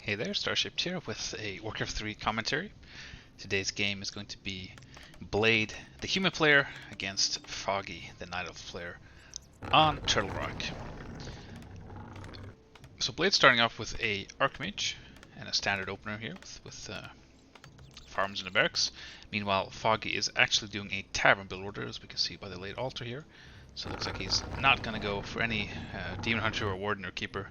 Hey there, Starship here with a Warcraft 3 commentary. Today's game is going to be Blade, the human player, against Foggy, the Night Elf player, on Turtle Rock. So Blade's starting off with a Archmage and a standard opener here with farms and a barracks. Meanwhile, Foggy is actually doing a tavern build order, as we can see by the late altar here. So it looks like he's not going to go for any Demon Hunter or Warden or Keeper.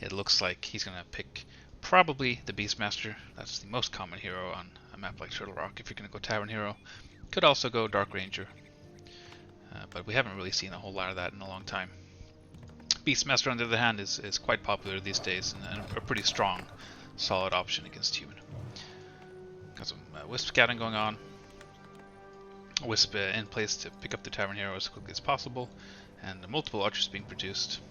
It looks like he's going to pick probably the Beastmaster. That's the most common hero on a map like Turtle Rock if you're going to go Tavern Hero. Could also go Dark Ranger, but we haven't really seen a whole lot of that in a long time. Beastmaster, on the other hand, is quite popular these days and a pretty strong, solid option against human. Got some Wisp scouting going on. Wisp in place to pick up the Tavern Hero as quickly as possible, and multiple archers being produced.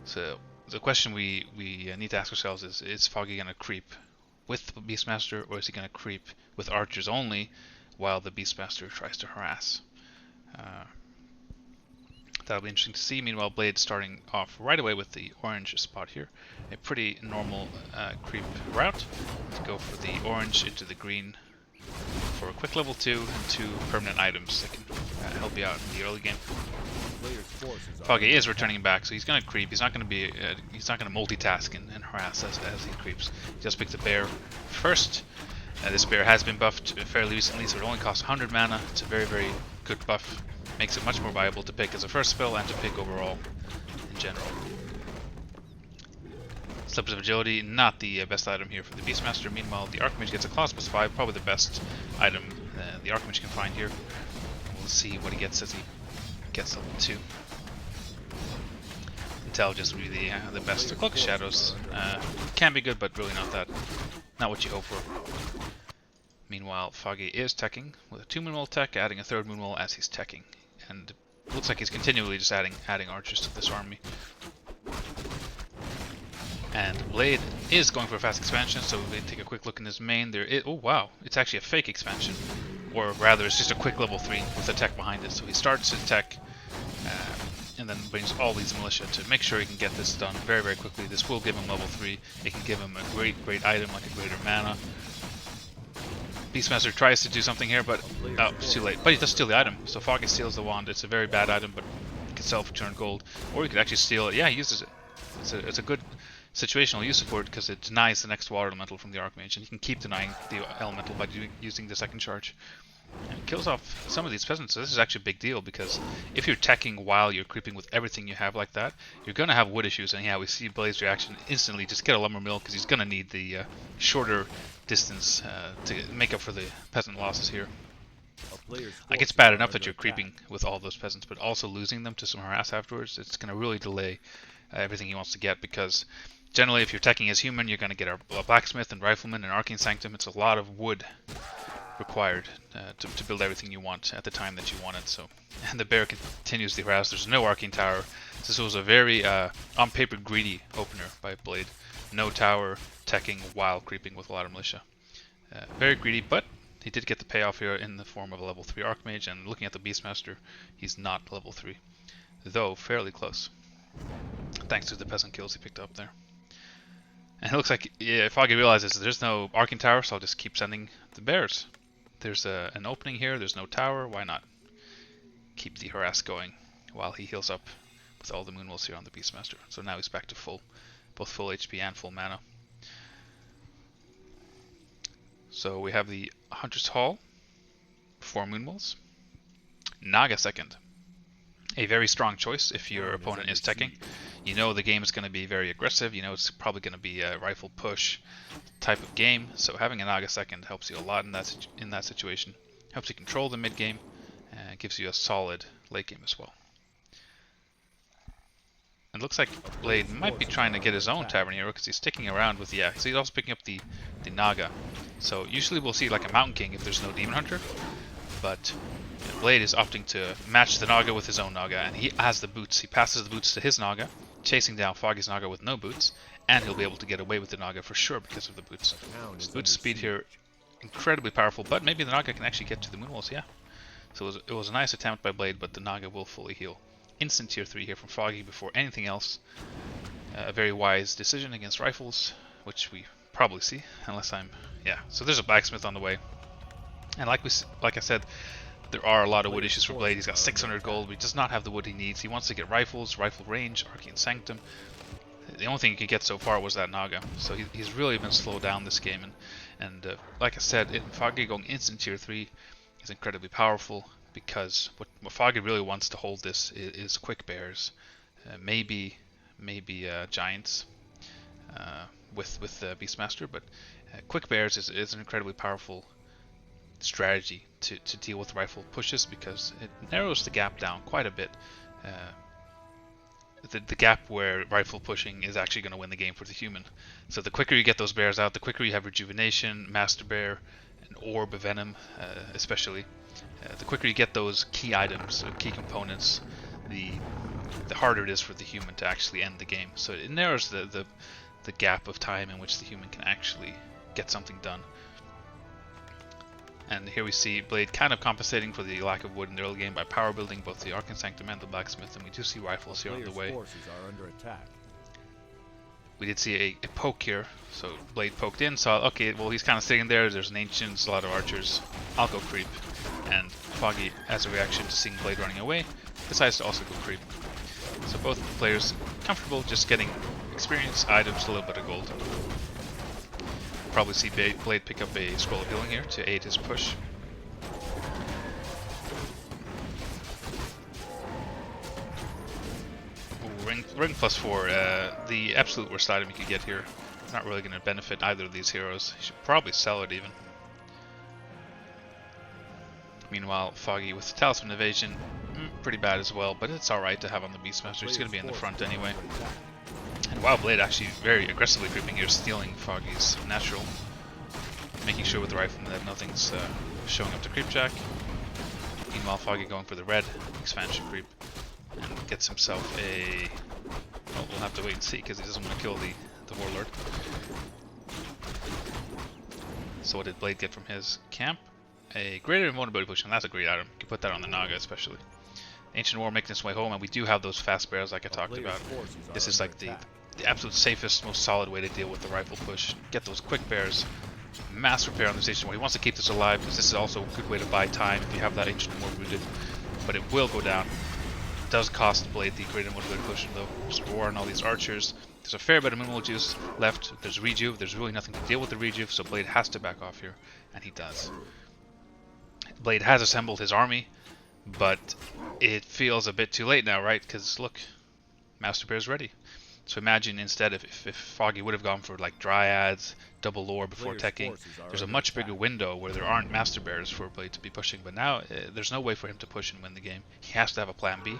So the question we need to ask ourselves is Foggy going to creep with the Beastmaster, or is he going to creep with archers only while the Beastmaster tries to harass? That'll be interesting to see. Meanwhile, Blade starting off right away with the orange spot here. A pretty normal creep route to go for the orange into the green for a quick level 2 and 2 permanent items that can help you out in the early game. Foggy is returning back, so he's going to creep. He's not going to multitask and harass as he creeps. He just picked the bear first. This bear has been buffed fairly recently, so it only costs 100 mana. It's a very, very good buff. Makes it much more viable to pick as a first spell and to pick overall in general. Slippers of Agility, not the best item here for the Beastmaster. Meanwhile, the Archmage gets a class plus 5, probably the best item the Archmage can find here. We'll see what he gets as he gets level 2. Intelligence would be the best. The Cloak of Shadows can be good, but really not what you hope for. Meanwhile, Foggy is teching with a 2 Moonwall tech, adding a 3rd Moonwall as he's teching. And it looks like he's continually just adding archers to this army. And Blade is going for a fast expansion, so we take a quick look in his main. Oh wow, it's actually a fake expansion. Or rather, it's just a quick level 3 with a tech behind it. So he starts his tech and then brings all these militia to make sure he can get this done very, very quickly. This will give him level 3. It can give him a great item like a greater mana. Beastmaster tries to do something here, but oh, it's too late. But he does steal the item, so Foggy steals the wand. It's a very bad item, but he can sell for 200 gold. Or he could actually steal it. Yeah, he uses it. It's a good situational use for it because it denies the next water elemental from the Archmage, and he can keep denying the elemental by using the second charge. And it kills off some of these peasants, so this is actually a big deal, because if you're teching while you're creeping with everything you have like that, you're going to have wood issues, and yeah, we see Blade's reaction instantly, just get a lumber mill, because he's going to need the shorter distance to make up for the peasant losses here. Like, it's bad enough that you're creeping with all those peasants, but also losing them to some harass afterwards, it's going to really delay everything he wants to get, because generally if you're teching as human, you're going to get a blacksmith and rifleman and arcane sanctum. It's a lot of wood required to build everything you want at the time that you want it. So, and the bear continues to harass. There's no arcane tower. This was a very on paper greedy opener by Blade. No tower, teching while creeping with a lot of militia. Very greedy, but he did get the payoff here in the form of a level 3 Archmage, and looking at the Beastmaster, he's not level 3, though fairly close, thanks to the peasant kills he picked up there. And it looks like Foggy realizes there's no arcane tower, so I'll just keep sending the bears. There's an opening here, there's no tower, why not keep the harass going while he heals up with all the Moonwolves here on the Beastmaster. So now he's back to both full HP and full mana. So we have the Hunter's Hall, 4 Moonwolves, Naga second. A very strong choice if your opponent is teching. You know the game is going to be very aggressive, you know it's probably going to be a rifle push type of game, so having a Naga second helps you a lot in that situation. Helps you control the mid game, and gives you a solid late game as well. It looks like Blade might be trying to get his own Tavern Hero because he's sticking around with so he's also picking up the Naga. So usually we'll see like a Mountain King if there's no Demon Hunter, but Blade is opting to match the Naga with his own Naga, and he has the boots. He passes the boots to his Naga, chasing down Foggy's Naga with no boots, and he'll be able to get away with the Naga for sure because of the boots. So boot speed here, incredibly powerful, but maybe the Naga can actually get to the Moonwolves, yeah. So it was a nice attempt by Blade, but the Naga will fully heal. Instant tier 3 here from Foggy before anything else. A very wise decision against rifles, which we probably see, unless I'm... Yeah, so there's a blacksmith on the way. And like I said, there are a lot of wood issues for Blade. He's got 600 gold, but he does not have the wood he needs. He wants to get rifles, rifle range, Arcane Sanctum. The only thing he could get so far was that Naga, so he's really been slowed down this game. And like I said, Foggy going instant tier 3 is incredibly powerful, because what Foggy really wants to hold this is quick bears, maybe giants with Beastmaster, but quick bears is an incredibly powerful strategy to deal with rifle pushes, because it narrows the gap down quite a bit. The gap where rifle pushing is actually going to win the game for the human. So the quicker you get those bears out, the quicker you have rejuvenation, master bear, and orb of venom, especially. The quicker you get those key items, key components, the harder it is for the human to actually end the game. So it narrows the gap of time in which the human can actually get something done. And here we see Blade kind of compensating for the lack of wood in the early game by power building both the Arcane Sanctum and the Blacksmith, and we do see rifles here on the way. We did see a poke here, so Blade poked in, saw, okay, well he's kind of sitting there, there's an Ancients, a lot of archers, I'll go creep. And Foggy, as a reaction to seeing Blade running away, decides to also go creep. So both players comfortable just getting experience, items, a little bit of gold. Probably see Blade pick up a scroll of healing here to aid his push. Ooh, ring +4, the absolute worst item you could get here. Not really going to benefit either of these heroes. You should probably sell it even. Meanwhile, Foggy with Talisman Evasion, pretty bad as well, but it's alright to have on the Beastmaster. He's going to be in the front anyway. And wow, Blade actually very aggressively creeping here, stealing Foggy's natural. Making sure with the rifleman that nothing's showing up to creepjack. Meanwhile, Foggy going for the red expansion creep. And gets himself a... Well, we'll have to wait and see, because he doesn't want to kill the Warlord. So what did Blade get from his camp? A greater invulnerability potion. That's a great item. You can put that on the Naga especially. Ancient War making its way home, and we do have those fast bears like I talked about. This is like the absolute safest, most solid way to deal with the rifle push. Get those quick bears. Mass repair on the station where he wants to keep this alive, because this is also a good way to buy time if you have that Ancient War rooted. But it will go down. It does cost Blade the greater invulnerability potion though. Just war on all these archers. There's a fair bit of minimal juice left. There's rejuve. There's really nothing to deal with the rejuve, so Blade has to back off here, and he does. Blade has assembled his army, but it feels a bit too late now, right? Because look, Master Bear's ready. So imagine instead if Foggy would have gone for like Dryads, double lore before teching, there's a much bigger window where there aren't Master Bears for Blade to be pushing. But now there's no way for him to push and win the game. He has to have a plan B.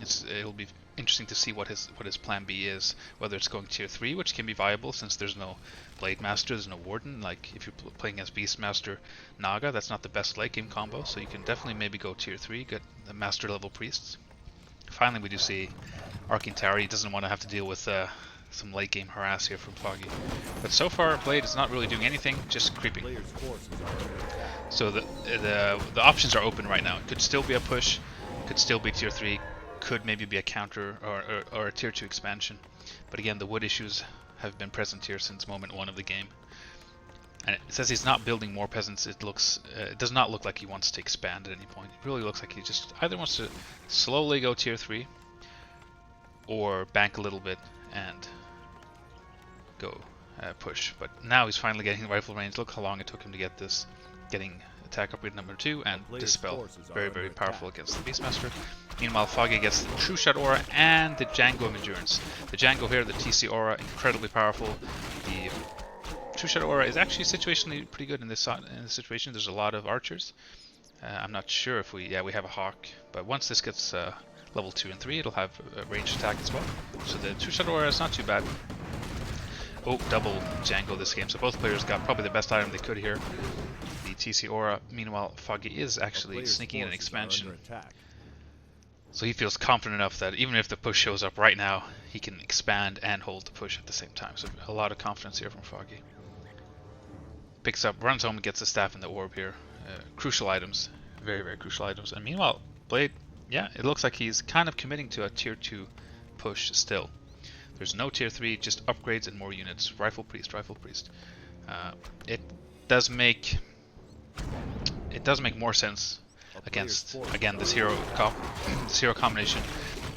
It'll be interesting to see what his plan B is. Whether it's going tier 3, which can be viable since there's no Blade Master, there's no Warden. Like if you're playing as Beastmaster Naga, that's not the best late game combo. So you can definitely maybe go tier 3, get the Master level priests. Finally, we do see Arcane Tower. He doesn't want to have to deal with some late game harass here from Foggy. But so far, Blade is not really doing anything, just creeping. So the options are open right now. It could still be a push, could still be tier 3, could maybe be a counter or a tier 2 expansion. But again, the wood issues have been present here since moment 1 of the game. And it says he's not building more peasants. It does not look like he wants to expand at any point. It really looks like he just either wants to slowly go tier 3 or bank a little bit and go push. But now he's finally getting rifle range. Look how long it took him to get this. Getting attack upgrade number 2 and Dispel. Very, very powerful against the Beastmaster. Meanwhile, Foggy gets the True Shot Aura and the Django of Endurance. The Django here, the TC Aura, incredibly powerful. The True Shot Aura is actually situationally pretty good in this situation. There's a lot of archers. I'm not sure if we have a Hawk, but once this gets level 2 and 3, it'll have a ranged attack as well. So the True Shot Aura is not too bad. Oh, double Django this game, so both players got probably the best item they could here. The TC Aura. Meanwhile, Foggy is actually sneaking in an expansion. So he feels confident enough that even if the push shows up right now, he can expand and hold the push at the same time. So a lot of confidence here from Foggy. Picks up, runs home, and gets the staff and the orb here. Crucial items. Very, very crucial items. And meanwhile, Blade, yeah, it looks like he's kind of committing to a tier 2 push still. There's no tier 3, just upgrades and more units. Rifle Priest, Rifle Priest. It does make more sense against, again, this hero combination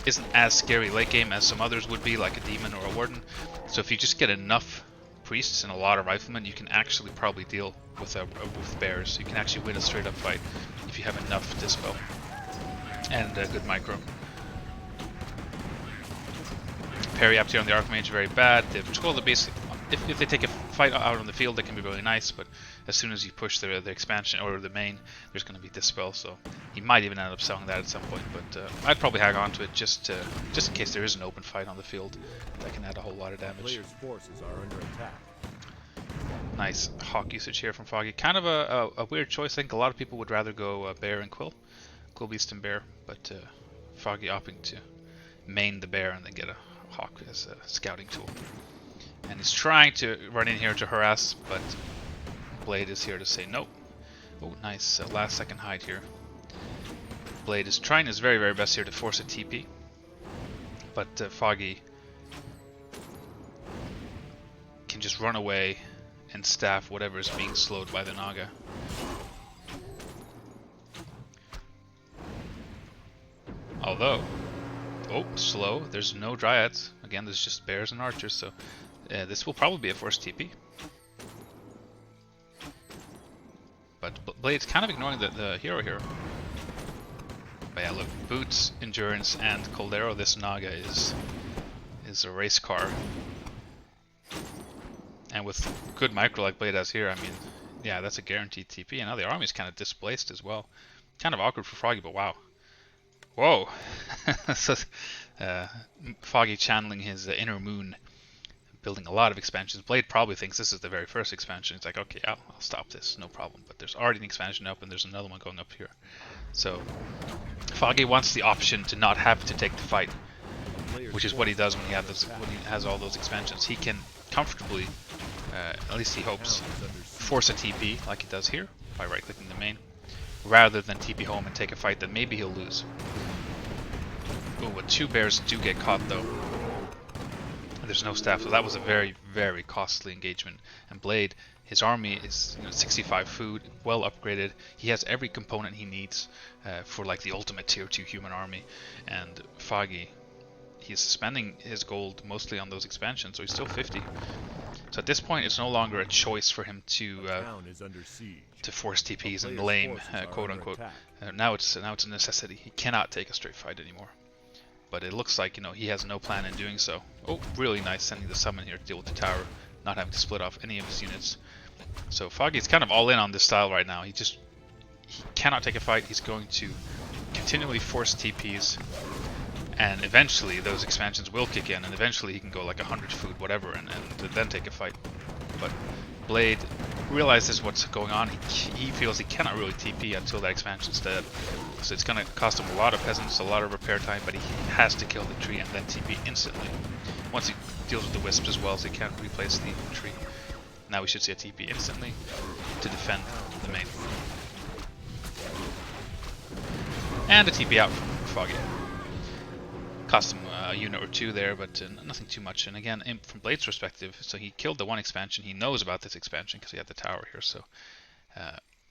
isn't as scary late game as some others would be, like a demon or a warden. So if you just get enough priests and a lot of riflemen, you can actually probably deal with bears. You can actually win a straight up fight if you have enough dispel and a good micro. Parry up here on the Archmage, very bad. The Troll the Beast, if they take a fight out on the field, that can be really nice, but as soon as you push the expansion or the main, there's going to be Dispel, so he might even end up selling that at some point, but I'd probably hang on to it just in case there is an open fight on the field. That can add a whole lot of damage. Players' forces are under attack. Nice Hawk usage here from Foggy. Kind of a weird choice. I think a lot of people would rather go Bear and Quill. Quill Beast and Bear, but Foggy opting to main the Bear and then get a Hawk as a scouting tool. And he's trying to run in here to harass, but Blade is here to say no. Oh, nice last second hide here. Blade is trying his very, very best here to force a TP, but Foggy can just run away and staff whatever is being slowed by the Naga. Although, oh, slow, there's no Dryads. Again, there's just Bears and Archers, so this will probably be a forced TP. But Blade's kind of ignoring the hero here. But yeah, look, Boots, Endurance, and Coldero, this Naga is a race car. And with good micro like Blade has here, I mean, yeah, that's a guaranteed TP. And now the army's kind of displaced as well. Kind of awkward for Foggy, but wow. Whoa! So, Foggy channeling his inner moon, building a lot of expansions. Blade probably thinks this is the very first expansion. He's like, okay, I'll stop this, no problem. But there's already an expansion up, and there's another one going up here. So, Foggy wants the option to not have to take the fight, which is what he does when he has all those expansions. He can comfortably, at least he hopes, force a TP like he does here by right-clicking the main, rather than TP home and take a fight that maybe he'll lose. Oh, but 2 Bears do get caught though. There's no staff, so that was a very, very costly engagement. And Blade, his army is 65 food, well upgraded. He has every component he needs for like the ultimate tier 2 human army. And Foggy, he's spending his gold mostly on those expansions, so he's still 50. So at this point, it's no longer a choice for him to force TPs and lame, quote unquote. Now it's a necessity. He cannot take a straight fight anymore. But it looks like he has no plan in doing so. Oh, really nice sending the summon here to deal with the tower, not having to split off any of his units. So Foggy's kind of all in on this style right now. He cannot take a fight. He's going to continually force TPs, and eventually those expansions will kick in, and eventually he can go like 100 food, whatever, and then take a fight. But Blade realizes what's going on. He feels he cannot really TP until that expansion's dead. So it's going to cost him a lot of peasants, a lot of repair time, but he has to kill the tree and then TP instantly. Once he deals with the wisps as well, so he can't replace the tree. Now we should see a TP instantly to defend the main. And a TP out from Foggy. Cost him a unit or 2 there, but nothing too much. And again, from Blade's perspective, so he killed the one expansion. He knows about this expansion because he had the tower here. So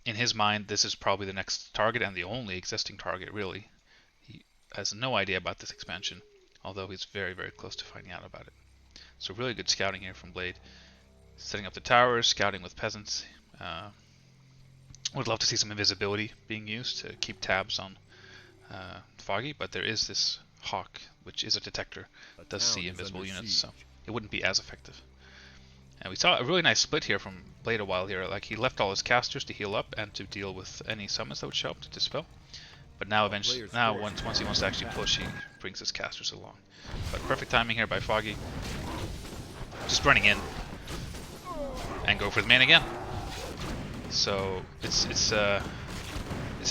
in his mind, this is probably the next target and the only existing target, really. He has no idea about this expansion, although he's very, very close to finding out about it. So really good scouting here from Blade. Setting up the towers, scouting with peasants. Would love to see some invisibility being used to keep tabs on Foggy, but there is this Hawk, which is a detector, does see invisible units, so it wouldn't be as effective. And we saw a really nice split here from Blade a while here. Like, he left all his casters to heal up and to deal with any summons that would show up to dispel. But now eventually, once he wants to actually push, he brings his casters along. But perfect timing here by Foggy. Just running in and go for the main again. So it's a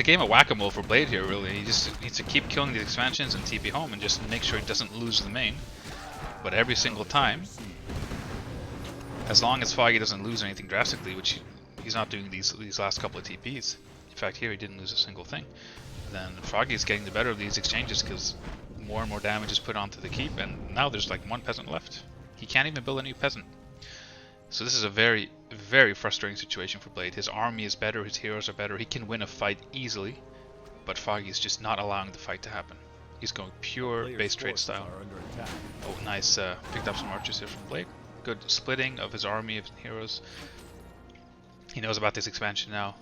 game of whack-a-mole for Blade here, really. He just needs to keep killing these expansions and TP home and just make sure he doesn't lose the main. But every single time, as long as Foggy doesn't lose anything drastically, which he's not doing these last couple of TPs. In fact, here he didn't lose a single thing. Then Foggy is getting the better of these exchanges because more and more damage is put onto the keep, and now there's like one peasant left. He can't even build a new peasant. So this is a very, very frustrating situation for Blade. His army is better, his heroes are better, he can win a fight easily, but Foggy is just not allowing the fight to happen. He's going pure base trade style. Oh, nice. Picked up some archers here from Blade. Good splitting of his army of heroes. He knows about this expansion now.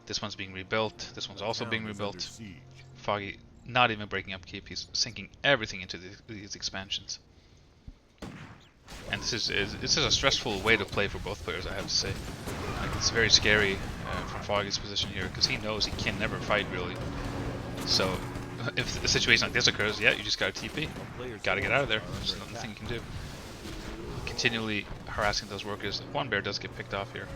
This one's being rebuilt. This one's also being rebuilt. Foggy not even breaking up keep. He's sinking everything into these expansions. And this is a stressful way to play for both players, I have to say. Like, it's very scary from Foggy's position here, because he knows he can never fight really. So if a situation like this occurs, yeah, you just gotta TP. Gotta get out of there. There's nothing you can do. Continually harassing those workers. One bear does get picked off here.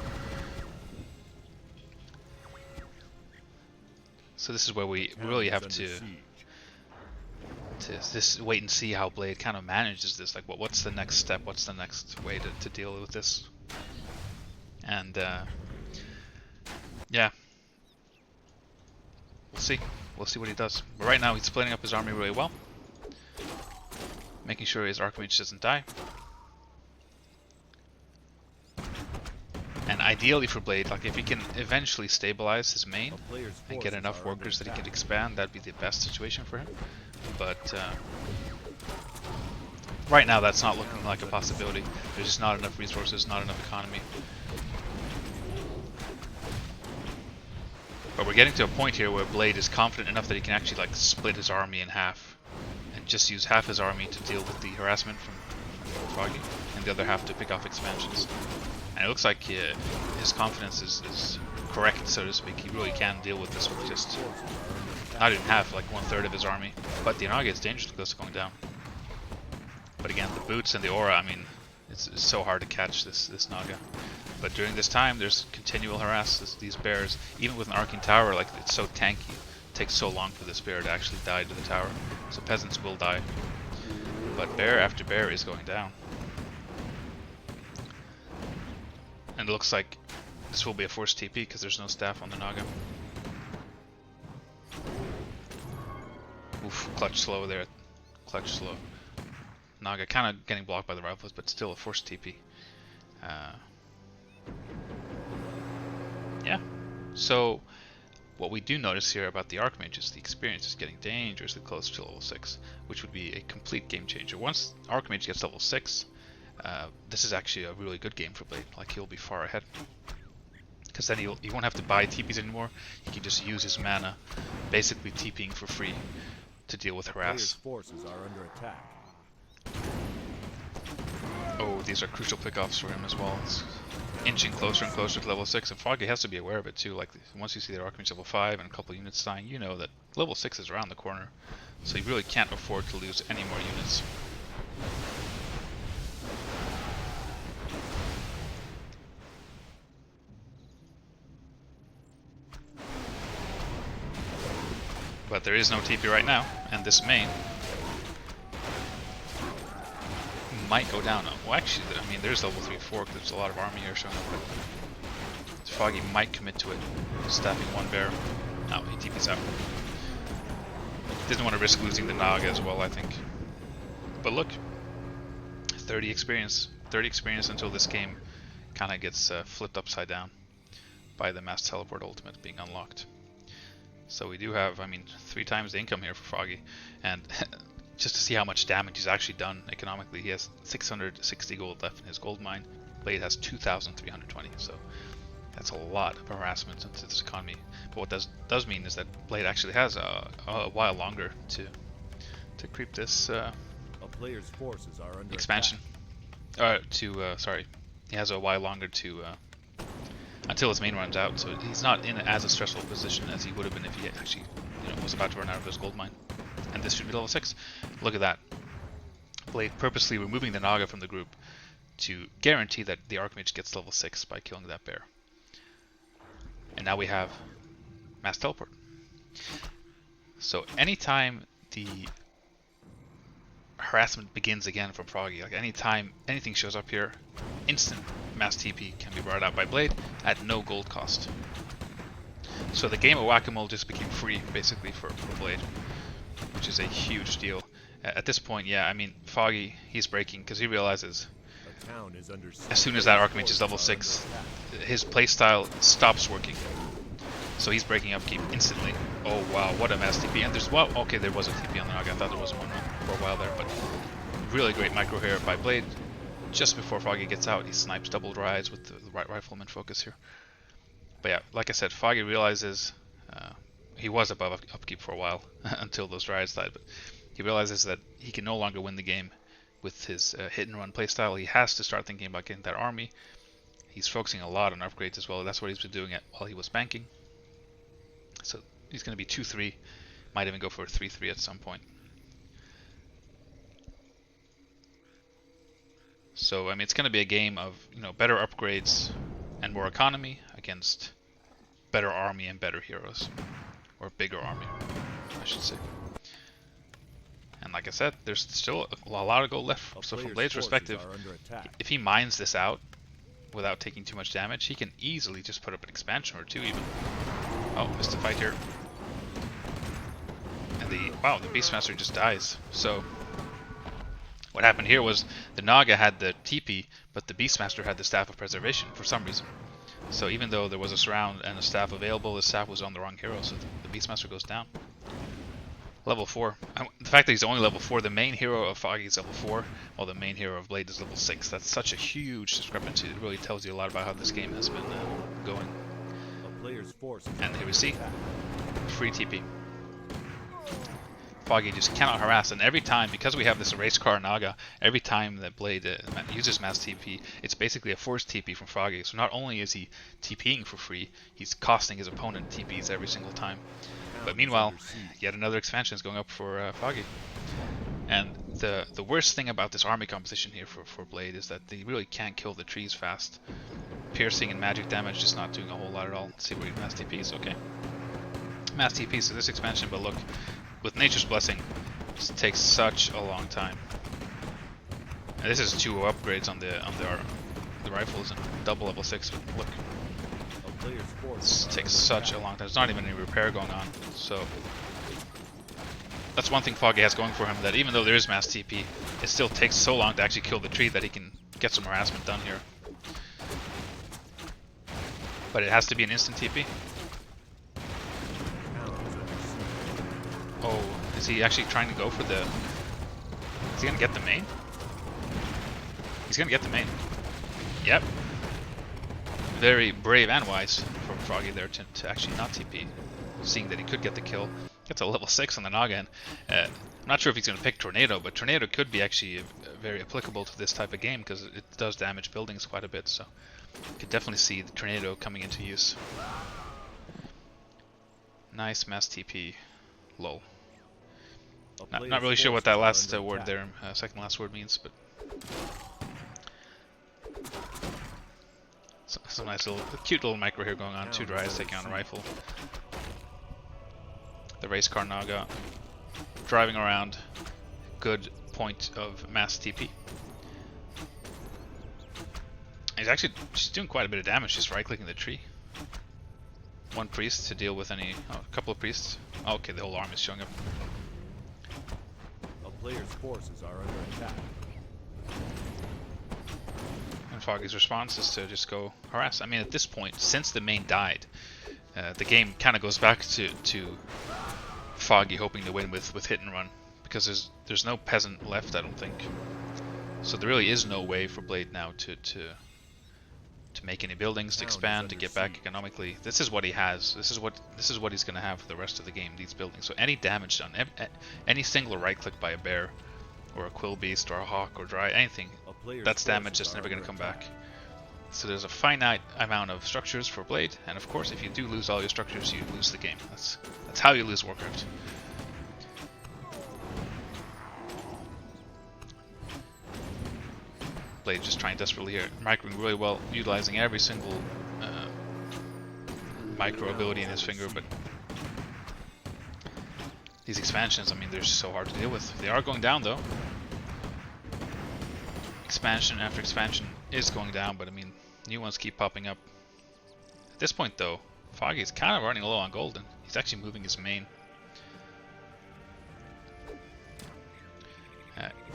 So this is where we really have to just wait and see how Blade kind of manages this. Like, what's the next step? What's the next way to deal with this? And yeah, we'll see. We'll see what he does. But right now, he's splitting up his army really well, making sure his Archmage doesn't die. And ideally for Blade, like if he can eventually stabilize his main and get enough workers that he can expand, that'd be the best situation for him. But right now that's not looking like a possibility. There's just not enough resources, not enough economy. But we're getting to a point here where Blade is confident enough that he can actually like split his army in half and just use half his army to deal with the harassment from Foggy and the other half to pick off expansions. And it looks like his confidence is correct, so to speak. He really can deal with this with just not even half, like 1/3 of his army. But the Naga is dangerously close to going down. But again, the boots and the aura, I mean, it's so hard to catch this Naga. But during this time, there's continual harass. These bears, even with an arcing tower, like it's so tanky, it takes so long for this bear to actually die to the tower. So peasants will die. But bear after bear is going down. And it looks like this will be a forced TP because there's no staff on the Naga. Oof, clutch slow there. Clutch slow. Naga kind of getting blocked by the rifles, but still a forced TP. Yeah. So what we do notice here about the Archmage is the experience is getting dangerously close to level 6, which would be a complete game changer. Once Archmage gets level 6, this is actually a really good game for Blade. Like, he'll be far ahead, because then he won't have to buy TPs anymore. He can just use his mana, basically TPing for free to deal with harass. Forces are under attack. Oh, these are crucial pickoffs for him as well. It's inching closer and closer to level 6, and Foggy has to be aware of it too. Like, once you see the Archmage level 5 and a couple units dying, you know that level 6 is around the corner. So you really can't afford to lose any more units. But there is no TP right now, and this main might go down. Well, actually, I mean, there's level 3 fork. There's a lot of army here showing up, but Foggy might commit to it, staffing one bear. No, he TP's out. Doesn't want to risk losing the Naga as well, I think. But look, 30 experience. 30 experience until this game kind of gets flipped upside down by the Mass Teleport Ultimate being unlocked. So we do have, I mean, 3 times the income here for Foggy, and just to see how much damage he's actually done economically, he has 660 gold left in his gold mine. Blade has 2,320, so that's a lot of harassment into this economy. But what does mean is that Blade actually has a while longer to creep this A player's forces are under expansion. Sorry, he has a while longer to until his main runs out, so he's not in as a stressful position as he would have been if he actually, was about to run out of his gold mine. And this should be level 6. Look at that. Blade purposely removing the Naga from the group to guarantee that the Archmage gets level 6 by killing that bear. And now we have Mass Teleport. So anytime the harassment begins again from Foggy, like anytime anything shows up here, instant Mass TP can be brought out by Blade at no gold cost. So the game of Whack-A-Mole just became free, basically, for Blade. which is a huge deal. At this point, yeah, I mean, Foggy, he's breaking because he realizes A town is under siege. as soon as that Archmage is Forces level are 6, under attack. his playstyle stops working. So he's breaking upkeep instantly. Oh wow, what a mass TP. And there's, well, okay, there was a TP on the Naga. I thought there was one for a while there, but really great micro here by Blade. Just before Foggy gets out, he snipes double rides with the right rifleman focus here. But yeah, like I said, Foggy realizes he was above upkeep for a while until those rides died, but he realizes that he can no longer win the game with his hit and run playstyle. He has to start thinking about getting that army. He's focusing a lot on upgrades as well. That's what he's been doing while he was banking. So he's going to be 2-3, might even go for a 3-3 at some point. So I mean, it's going to be a game of, you know, better upgrades and more economy against better army and better heroes, or bigger army, I should say. And like I said, there's still a lot of gold left. So from Blade's perspective, if he mines this out without taking too much damage, he can easily just put up an expansion or two even. Oh, missed a fight here. And the Beastmaster just dies. So what happened here was the Naga had the TP, but the Beastmaster had the Staff of Preservation for some reason. So even though there was a surround and a staff available, the staff was on the wrong hero, so the Beastmaster goes down. Level 4. The fact that he's only level 4, the main hero of Foggy is level 4, while the main hero of Blade is level 6. That's such a huge discrepancy. It really tells you a lot about how this game has been going. And here we see free TP. Foggy just cannot harass, and every time, because we have this race car Naga, every time that Blade uses mass TP, it's basically a forced TP from Foggy. So not only is he TPing for free, he's costing his opponent TPs every single time. But meanwhile, yet another expansion is going up for Foggy. And the worst thing about this army composition here for Blade is that they really can't kill the trees fast. Piercing and magic damage just not doing a whole lot at all. Let's see where he mass TPs. Okay, mass TPs to this expansion, but look, with Nature's Blessing, it takes such a long time. And this is 2 upgrades on the rifles and double level 6. But look, this takes such a long time. There's not even any repair going on. So that's one thing Foggy has going for him, that even though there is mass TP, it still takes so long to actually kill the tree that he can get some harassment done here. But it has to be an instant TP. Oh, is he actually trying to go for the... Is he going to get the main? He's going to get the main. Yep. Very brave and wise from Foggy there to actually not TP. Seeing that he could get the kill. Gets a level 6 on the Naga. I'm not sure if he's going to pick Tornado, but Tornado could be actually very applicable to this type of game because it does damage buildings quite a bit. So you could definitely see the Tornado coming into use. Nice mass TP. Lol. Not really sure what that last word there, second last word means, but some nice little, cute little micro here going on. 2 Dryas taking on a rifle. The race car Naga driving around. Good point of mass TP. She's doing quite a bit of damage just right-clicking the tree. 1 priest to deal with any... Oh, a couple of priests. Oh, okay, the whole arm is showing up. A player's forces are under attack. And Foggy's response is to just go harass. I mean, at this point, since the main died, the game kind of goes back to Foggy hoping to win with hit and run, because there's no peasant left, I don't think. So there really is no way for Blade now to make any buildings, to expand, to get back economically. This is what he has. This is what he's going to have for the rest of the game, these buildings. So any damage done, any single right click by a bear or a quill beast or a hawk or dry, anything, that's damage that's never going to come back. So there's a finite amount of structures for Blade, and of course if you do lose all your structures, you lose the game. That's how you lose Warcraft. Blade just trying desperately here, microing really well, utilizing every single micro ability in his finger, but these expansions, I mean, they're so hard to deal with. They are going down though. Expansion after expansion is going down, but I mean, new ones keep popping up. At this point though, Foggy is kind of running low on gold, and he's actually moving his main.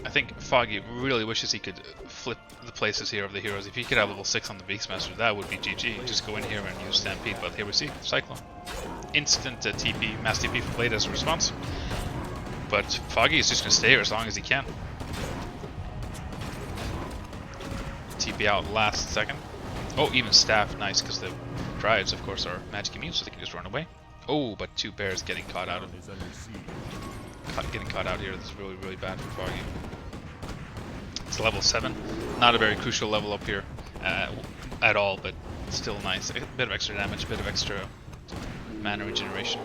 I think Foggy really wishes he could flip the places here of the heroes. If he could have level 6 on the Beastmaster, that would be GG. Just go in here and use Stampede. But here we see Cyclone. Instant TP, Mass TP from Blade as a response. But Foggy is just going to stay here as long as he can. TP out last second. Oh, even Staff, nice, because the Dryads, of course, are magic immune, so they can just run away. Oh, but 2 bears getting caught out of getting caught out here. This is really, really bad for Foggy. It's level 7. Not a very crucial level up here at all, but still nice. A bit of extra damage, a bit of extra mana regeneration.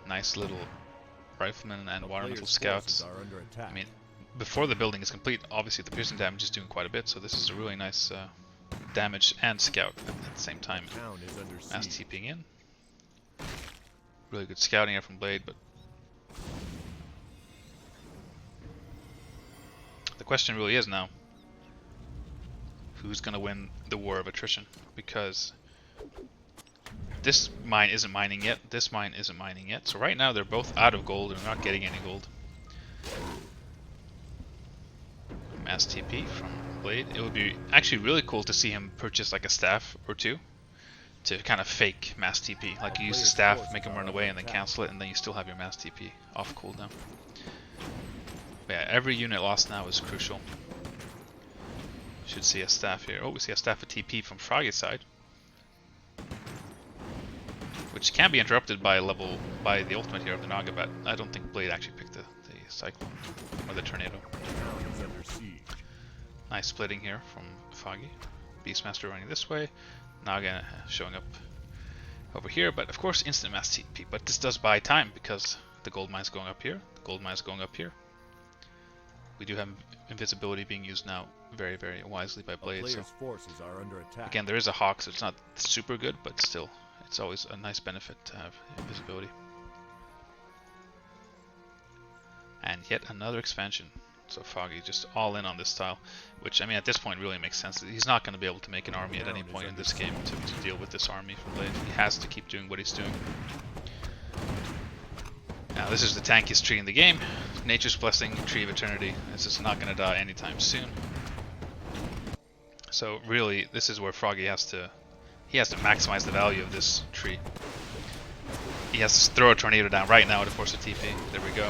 Nice little rifleman and environmental scouts. I mean, before the building is complete, obviously the piercing damage is doing quite a bit, so this is a really nice damage and scout at the same time. Mass TPing in. Really good scouting here from Blade, but the question really is now, who's going to win the war of attrition? Because this mine isn't mining yet, this mine isn't mining yet, so right now they're both out of gold and they're not getting any gold. Mass TP from Blade. It would be actually really cool to see him purchase like a staff or 2 to kind of fake Mass TP. Like you use the staff, make him run away and then cancel it, and then you still have your Mass TP off cooldown. But yeah, every unit lost now is crucial. Should see a staff here. Oh, we see a staff of TP from Froggy's side, which can be interrupted by the ultimate here of the Naga, but I don't think Blade actually picked the Cyclone or the Tornado. Nice splitting here from Foggy. Beastmaster running this way, Naga showing up over here, but of course instant Mass TP. But this does buy time because the gold mine's going up here, the gold mine's going up here. We do have invisibility being used now very, very wisely by Blade. So again, there is a Hawk, so it's not super good, but still, it's always a nice benefit to have invisibility. And yet another expansion. So Foggy just all in on this style, which I mean at this point really makes sense. He's not going to be able to make an army at any point in this game to deal with this army from Blade. He has to keep doing what he's doing. Now this is the tankiest tree in the game. Nature's Blessing, Tree of Eternity. This is not going to die anytime soon. So really, this is where Foggy has to maximize the value of this tree. He has to throw a tornado down right now to force a TP. There we go.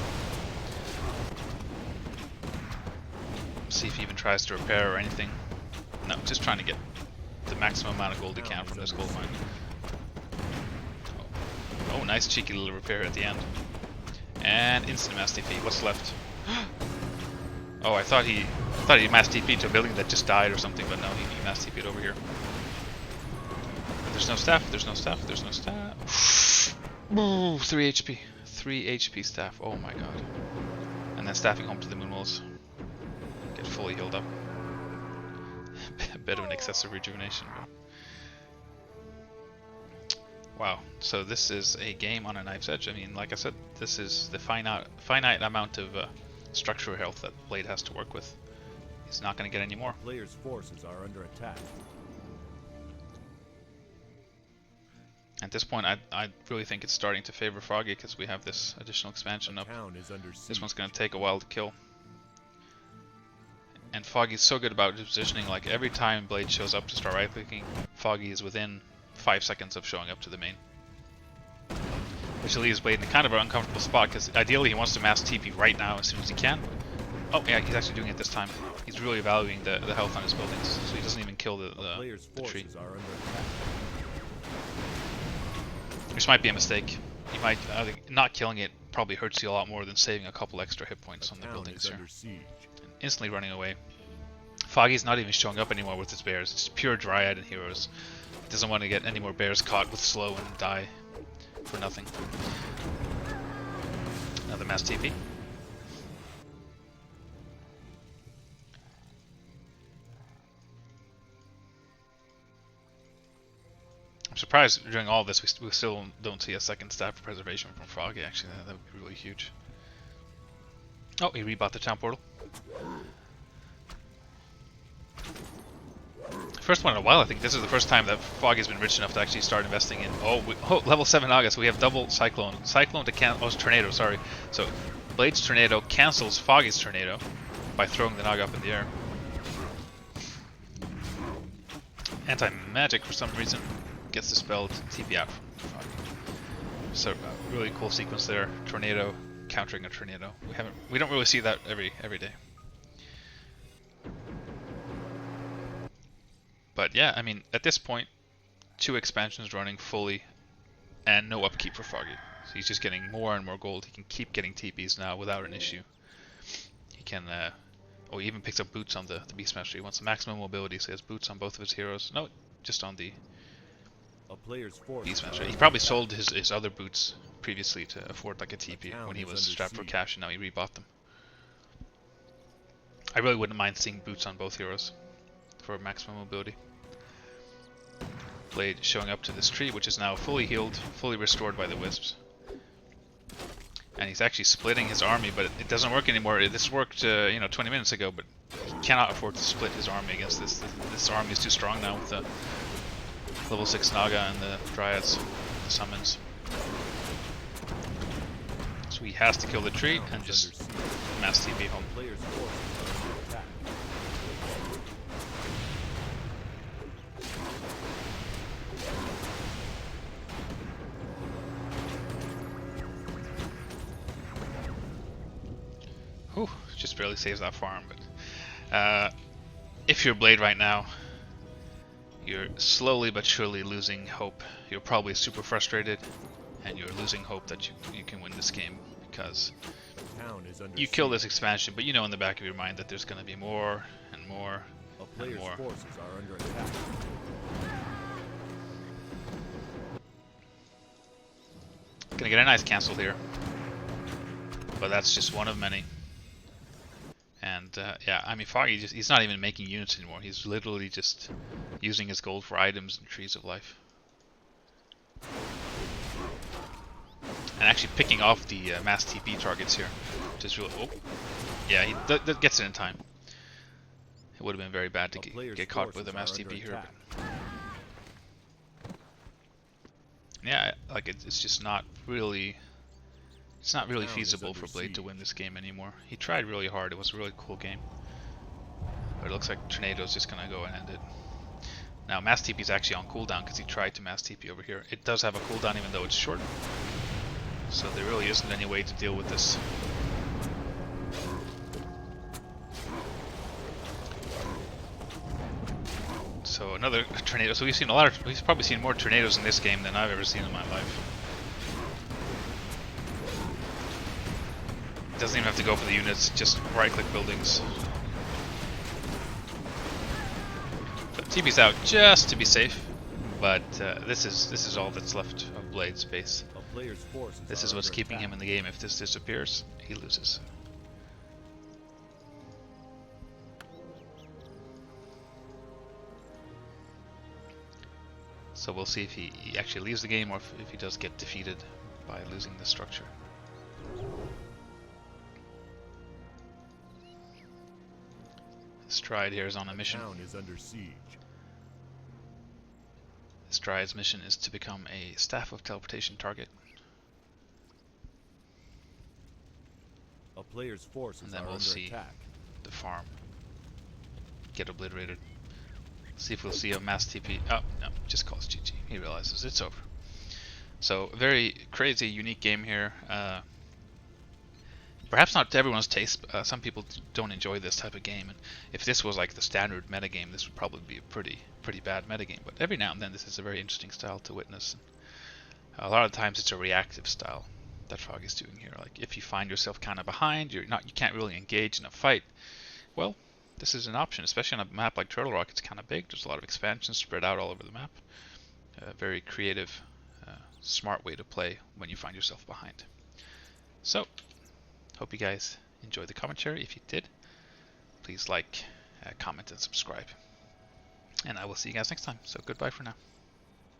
See if he even tries to repair or anything. No, just trying to get the maximum amount of gold he can from this gold mine. Oh, nice cheeky little repair at the end. And instant Mass TP. What's left? Oh, I thought he Mass TP'd to a building that just died or something, but no, he Mass TP'd over here. There's no staff, there's no staff, there's no staff. Ooh, 3 HP. 3 HP staff, oh my god. And then staffing home to the Moonwolves. Get fully healed up. A bit of an excessive rejuvenation. Wow, so this is a game on a knife's edge. I mean, like I said, this is the finite amount of structural health that Blade has to work with. He's not going to get any more. Players' forces are under attack. At this point, I really think it's starting to favor Foggy because we have this additional expansion up. This one's going to take a while to kill. And Foggy's so good about positioning, like every time Blade shows up to start right-clicking, Foggy is within 5 seconds of showing up to the main. Which leaves Blade in kind of an uncomfortable spot, because ideally he wants to Mass TP right now as soon as he can. Oh yeah, he's actually doing it this time. He's really valuing the health on his buildings, so he doesn't even kill the tree. Which might be a mistake. He might, not killing it probably hurts you a lot more than saving a couple extra hit points on the buildings here. And instantly running away. Foggy's not even showing up anymore with his bears. It's pure Dryad and heroes. He doesn't want to get any more bears caught with slow and die for nothing. Another Mass TP. I'm surprised during all this we still don't see a second staff of preservation from Foggy. Actually, that would be really huge. Oh, he rebought the town portal. First one in a while, I think. This is the first time that Foggy's been rich enough to actually start investing in. Level 7 Naga, so we have double Cyclone. Cyclone to cancel. Oh, it's Tornado, sorry. So, Blade's Tornado cancels Foggy's Tornado by throwing the Naga up in the air. Anti-magic, for some reason, gets dispelled. TP out from Foggy. So, really cool sequence there. Tornado countering a Tornado. We don't really see that every day. But yeah, I mean, at this point, 2 expansions running fully, and no upkeep for Foggy. So he's just getting more and more gold. He can keep getting TPs now without an issue. He can, he even picks up boots on the Beastmaster. He wants maximum mobility, so he has boots on both of his heroes. No, just on the Beastmaster. He probably sold his other boots previously to afford like a TP when he was strapped for cash, and now he rebought them. I really wouldn't mind seeing boots on both heroes for maximum mobility. Blade showing up to this tree, which is now fully healed, fully restored by the wisps. And he's actually splitting his army, but it doesn't work anymore. This worked, 20 minutes ago, but he cannot afford to split his army against this. This army is too strong now with the level 6 Naga and the Dryads, the summons. So he has to kill the tree and just mass TP home. Whew, just barely saves that farm, but if you're Blade right now, you're slowly but surely losing hope. You're probably super frustrated, and you're losing hope that you can win this game, because you kill this expansion, but you know in the back of your mind that there's going to be more and more and more. Gonna get a nice cancel here, but that's just one of many. And yeah, I mean, Foggy he's not even making units anymore. He's literally just using his gold for items and trees of life. And actually picking off the mass TP targets here, which is really... Oh, yeah, he gets it in time. It would have been very bad to get caught with a mass TP here. But yeah, like it's just not really... It's not really feasible for Blade to win this game anymore. He tried really hard. It was a really cool game. But it looks like Tornado's just going to go and end it. Now, Mass TP is actually on cooldown because he tried to Mass TP over here. It does have a cooldown even though it's short. So there really isn't any way to deal with this. So another Tornado. So we've probably seen more Tornadoes in this game than I've ever seen in my life. Doesn't even have to go for the units, just right-click buildings. But TP's out just to be safe, but this is all that's left of Blade's base. This is what's keeping him in the game. If this disappears, he loses. So we'll see if he actually leaves the game or if he does get defeated by losing the structure. Stride here is on a mission. Stride's mission is to become a staff of teleportation target. A player's forces and then are we'll under see attack. the farm get obliterated. See if we'll see a mass TP. Oh, no, just calls GG. He realizes it's over. So, very crazy, unique game here. Perhaps not to everyone's taste. Some people don't enjoy this type of game, and if this was like the standard metagame, this would probably be a pretty bad metagame. But every now and then, this is a very interesting style to witness. A lot of times, it's a reactive style that Foggy's doing here. Like if you find yourself kind of behind, you can't really engage in a fight. Well, this is an option, especially on a map like Turtle Rock. It's kind of big. There's a lot of expansions spread out all over the map. A very creative, smart way to play when you find yourself behind. So. Hope you guys enjoyed the commentary. If you did, please like, comment, and subscribe. And I will see you guys next time. So goodbye for now.